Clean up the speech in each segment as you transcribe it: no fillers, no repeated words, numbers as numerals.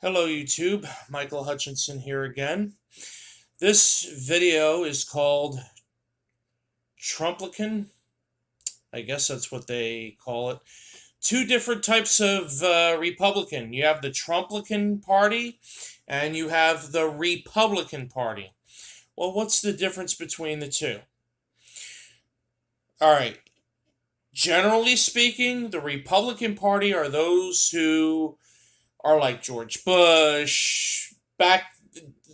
Hello YouTube, Michael Hutchinson here again. This video is called trumplican. I guess that's what they call it. Two different types of Republican. You have the Trumplican Party and you have the Republican Party. Well, what's the difference between the two? All right. Generally speaking, the Republican Party are those who are like George Bush, back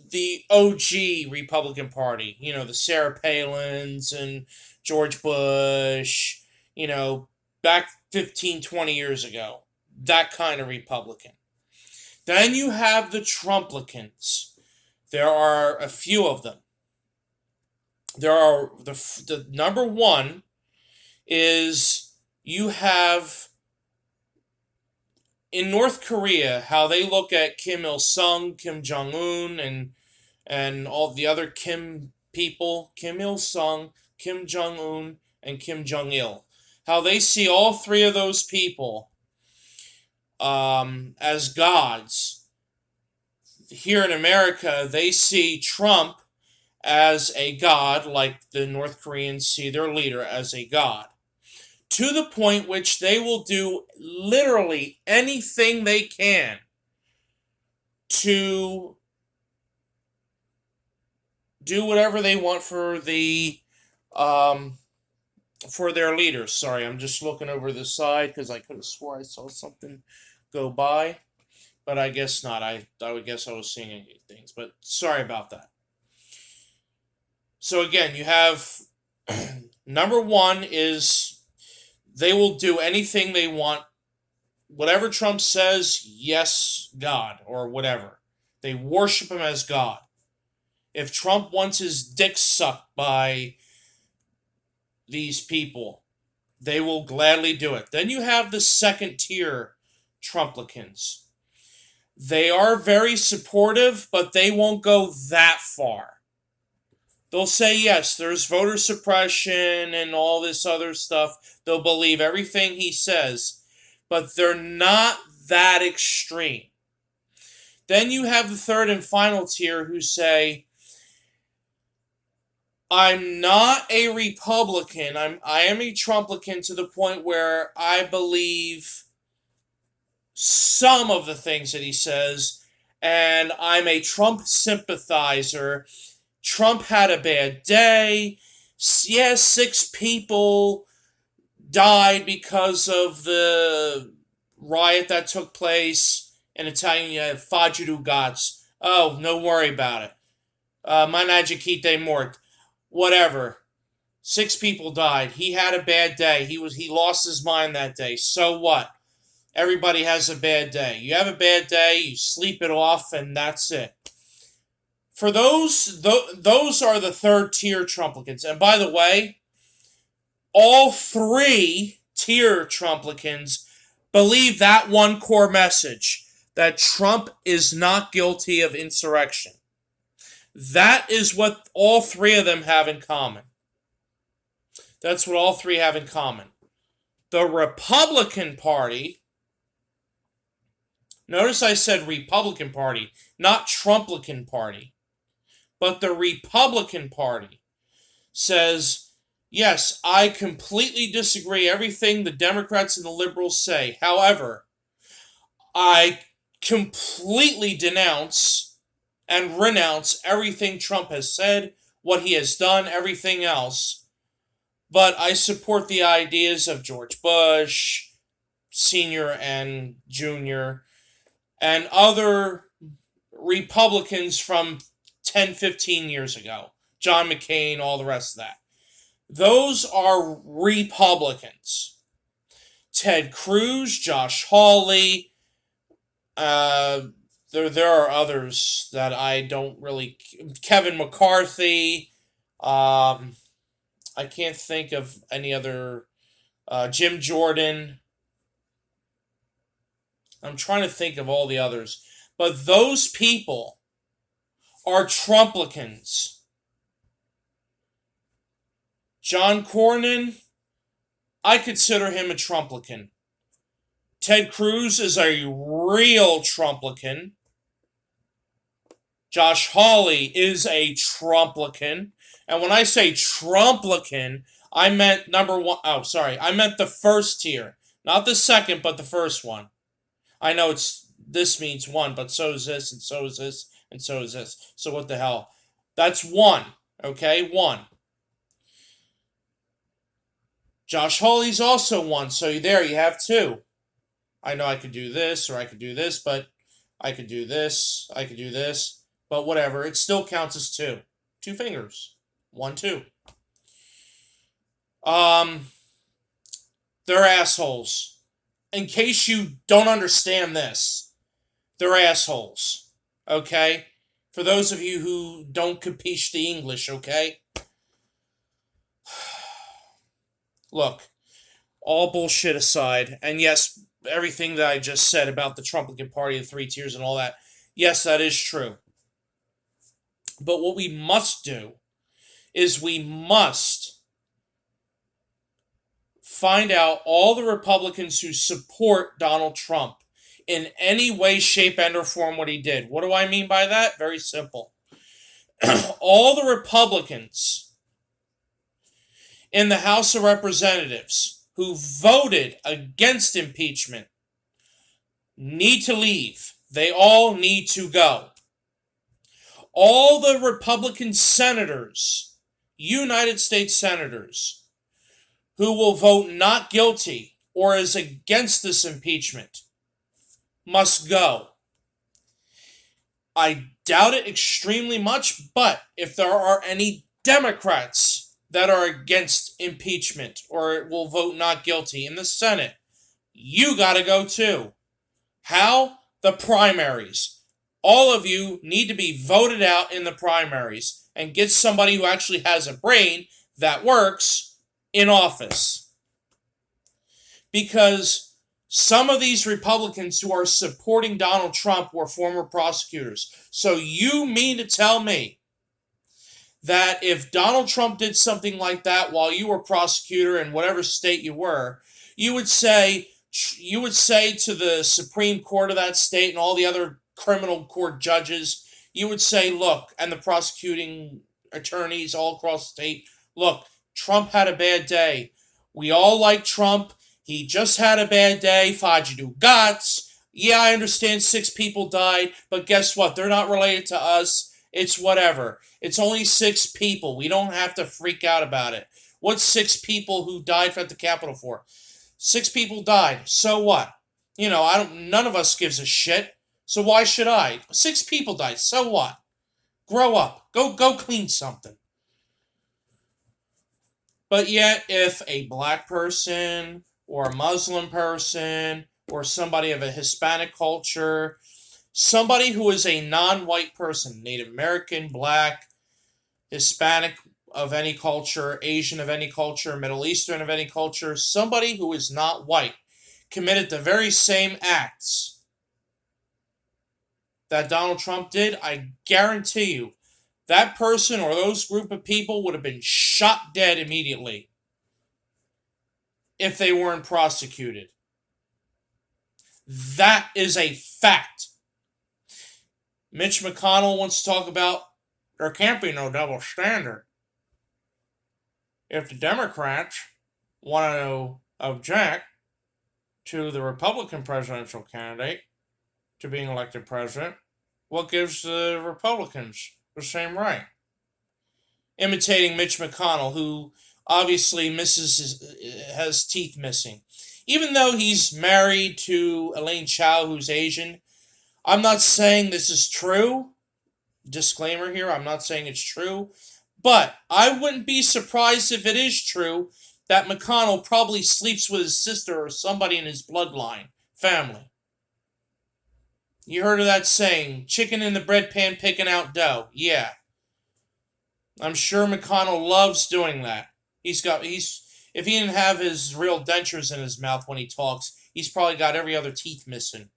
the OG Republican Party, the Sarah Palins and George Bush, back 15, 20 years ago. That kind of Republican. Then you have the Trumplicans. There are a few of them. There are the number one is you have in North Korea how they look at Kim Il Sung, Kim Jong Un, and all the other Kim people, Kim Il Sung, Kim Jong Un, and Kim Jong Il. How they see all three of those people as gods. Here in America, they see Trump as a god, like the North Koreans see their leader as a god. To the point which they will do literally anything they can to do whatever they want for their leaders. Sorry, I'm just looking over the side because I could have swore I saw something go by, but I guess not. I would guess I was seeing things, but sorry about that. So again, you have number one is they will do anything they want. Whatever Trump says, yes, God, or whatever. They worship him as God. If Trump wants his dick sucked by these people, they will gladly do it. Then you have the second tier Trumplicans. They are very supportive, but they won't go that far. They'll say, yes, there's voter suppression and all this other stuff. They'll believe everything he says, but they're not that extreme. Then you have the third and final tier who say, I'm not a Republican. I am a Trumplican to the point where I believe some of the things that he says, and I'm a Trump sympathizer. Trump had a bad day. Yes, 6 people died because of the riot that took place in Italian Fagiru Gats. Oh, no worry about it. Managikite mort. Whatever. 6 people died. He had a bad day. He lost his mind that day. So what? Everybody has a bad day. You have a bad day, you sleep it off, and that's it. For those are the third tier Trumplicans. And by the way, all three tier Trumplicans believe that one core message, that Trump is not guilty of insurrection. That is what all three of them have in common. That's what all three have in common. The Republican Party, notice I said Republican Party, not Trumplican Party, but the Republican Party says, yes, I completely disagree everything the Democrats and the liberals say. However, I completely denounce and renounce everything Trump has said, what he has done, everything else. But I support the ideas of George Bush, Sr. and Jr., and other Republicans from 10, 15 years ago. John McCain, all the rest of that. Those are Republicans. Ted Cruz, Josh Hawley, there are others that I don't really... Kevin McCarthy, I can't think of any other... Jim Jordan. I'm trying to think of all the others. But those people are Trumplicans. John Cornyn, I consider him a Trumplican. Ted Cruz is a real Trumplican. Josh Hawley is a trumplican. And when I say trumplican, I meant number one. Oh, sorry. I meant the first tier. Not the second, but the first one. I know this means one, but so is this, and so is this, and so is this. So what the hell? That's one. Okay? One. Josh Hawley's also one. So there you have two. I know I could do this, or I could do this, but I could do this. I could do this. But whatever. It still counts as two. Two fingers. 1, 2. They're assholes. In case you don't understand this, they're assholes. Okay? For those of you who don't capiche the English, okay? Look, all bullshit aside, and yes, everything that I just said about the Trumplican Party, the 3 tiers, and all that, yes, that is true. But what we must do is we must find out all the Republicans who support Donald Trump in any way, shape, and or form what he did. What do I mean by that? Very simple. All the Republicans in the House of Representatives who voted against impeachment need to leave. They all need to go. All the Republican senators, United States senators, who will vote not guilty or is against this impeachment must go. I doubt it extremely much, but if there are any Democrats that are against impeachment or will vote not guilty in the Senate, you gotta go too. How? The primaries. All of you need to be voted out in the primaries and get somebody who actually has a brain that works in office. Because some of these Republicans who are supporting Donald Trump were former prosecutors. So you mean to tell me that if Donald Trump did something like that while you were prosecutor in whatever state you were, you would say to the Supreme Court of that state and all the other criminal court judges, you would say, look, and the prosecuting attorneys all across the state, look, Trump had a bad day. We all like Trump. He just had a bad day. Fudge do guts. Yeah, I understand 6 people died, but guess what? They're not related to us. It's whatever. It's only 6 people. We don't have to freak out about it. What's 6 people who died at the Capitol for? 6 people died. So what? You know, none of us gives a shit. So why should I? 6 people died. So what? Grow up. Go clean something. But yet, if a black person or a Muslim person or somebody of a Hispanic culture, somebody who is a non-white person, Native American, black, Hispanic of any culture, Asian of any culture, Middle Eastern of any culture, somebody who is not white, committed the very same acts that Donald Trump did, I guarantee you, that person or those group of people would have been shot dead immediately if they weren't prosecuted. That is a fact. Mitch McConnell wants to talk about there can't be no double standard. If the Democrats want to object to the Republican presidential candidate to being elected president, what gives the Republicans the same right? Imitating Mitch McConnell, who obviously has teeth missing. Even though he's married to Elaine Chao, who's Asian, I'm not saying this is true. Disclaimer here, I'm not saying it's true. But I wouldn't be surprised if it is true that McConnell probably sleeps with his sister or somebody in his bloodline, family. You heard of that saying, chicken in the bread pan picking out dough. Yeah. I'm sure McConnell loves doing that. If he didn't have his real dentures in his mouth when he talks, he's probably got every other teeth missing.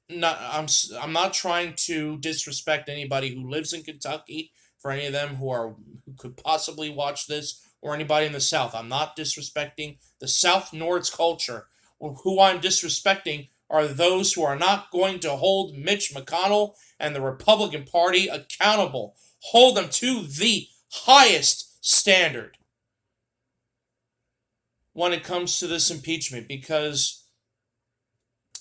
I'm not trying to disrespect anybody who lives in Kentucky, for any of them who could possibly watch this, or anybody in the South. I'm not disrespecting the South nor its culture. Who I'm disrespecting are those who are not going to hold Mitch McConnell and the Republican Party accountable, hold them to the highest standard when it comes to this impeachment, because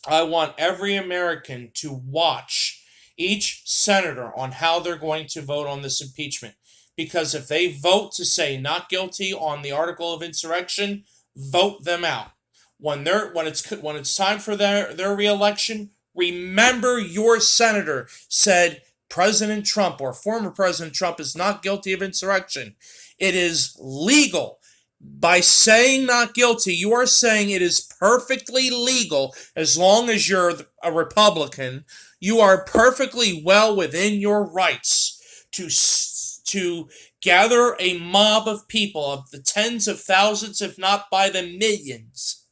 I want every American to watch each senator on how they're going to vote on this impeachment. Because if they vote to say not guilty on the article of insurrection, vote them out. When it's time for their reelection, remember your senator said President Trump or former President Trump is not guilty of insurrection. It is legal. By saying not guilty, you are saying it is perfectly legal as long as you're a Republican. You are perfectly well within your rights to gather a mob of people, of the tens of thousands, if not by the millions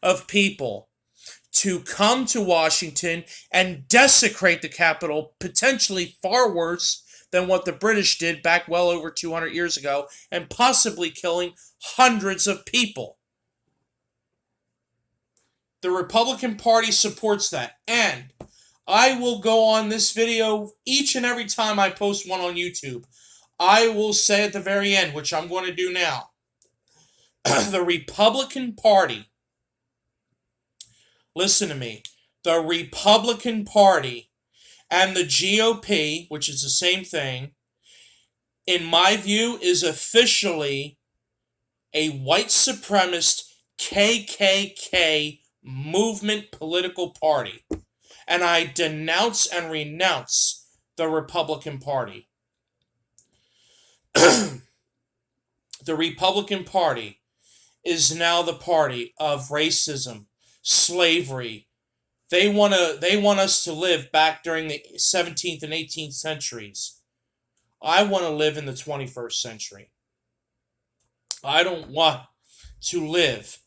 of people, to come to Washington and desecrate the Capitol, potentially far worse than what the British did back well over 200 years ago, and possibly killing hundreds of people. The Republican Party supports that, and I will go on this video each and every time I post one on YouTube. I will say at the very end, which I'm going to do now, the Republican Party, listen to me, the Republican Party and the GOP, which is the same thing, in my view, is officially a white supremacist KKK movement political party. And I denounce and renounce the Republican Party. The Republican Party is now the party of racism, slavery. They want us to live back during the 17th and 18th centuries. I want to live in the 21st century. I don't want to live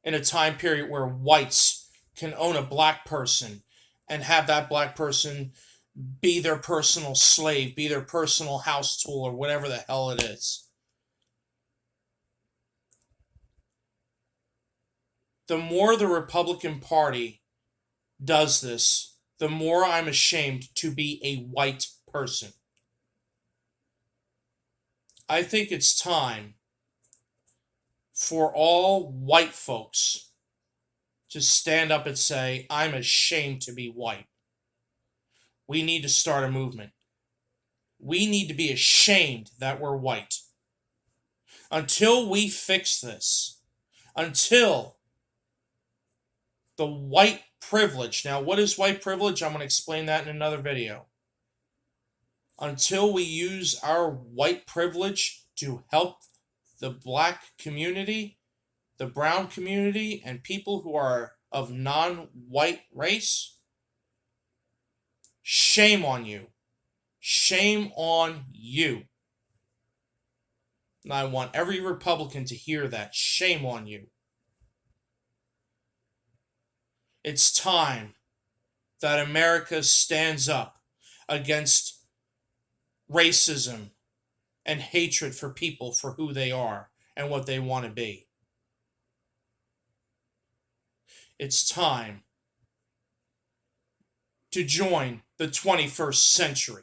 in a time period where whites can own a black person and have that black person be their personal slave, be their personal house tool, or whatever the hell it is. The more the Republican Party does this, the more I'm ashamed to be a white person. I think it's time for all white folks to stand up and say, I'm ashamed to be white. We need to start a movement. We need to be ashamed that we're white. Until we fix this, until the white privilege, now what is white privilege? I'm going to explain that in another video. Until we use our white privilege to help the black community, the brown community, and people who are of non-white race, shame on you. Shame on you. And I want every Republican to hear that. Shame on you. It's time that America stands up against racism and hatred for people for who they are and what they want to be. It's time to join the 21st century.